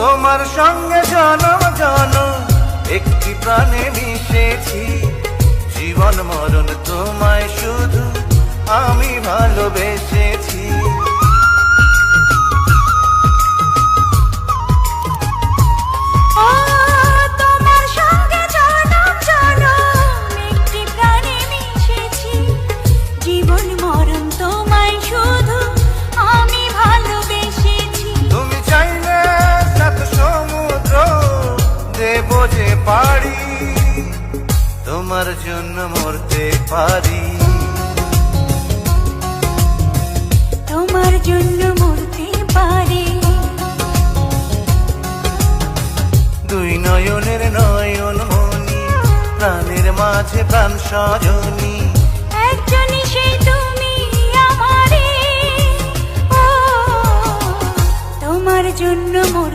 তোমার সঙ্গে জনম জনম একটি প্রাণে মিশেছি, জীবন মরণ তোমায় শুধু আমি ভালোবেসেছি। তোমার সঙ্গে জনম জনম একটি প্রাণে মিশেছি, জীবন মরণ তোমায় শুধু আমি ভালোবেসেছি। তুমি চাইলে সাত সমুদ্র দেব যে পারি, তোমার জন্য মরতে পারি, তোমার জন্য মরতে পারি। দুই নয়নের নয়ন মনি, প্রাণের মাঝে প্রাণ সজনী, একজনই সেই তুমি আমারে, ও তোমার জন্য মর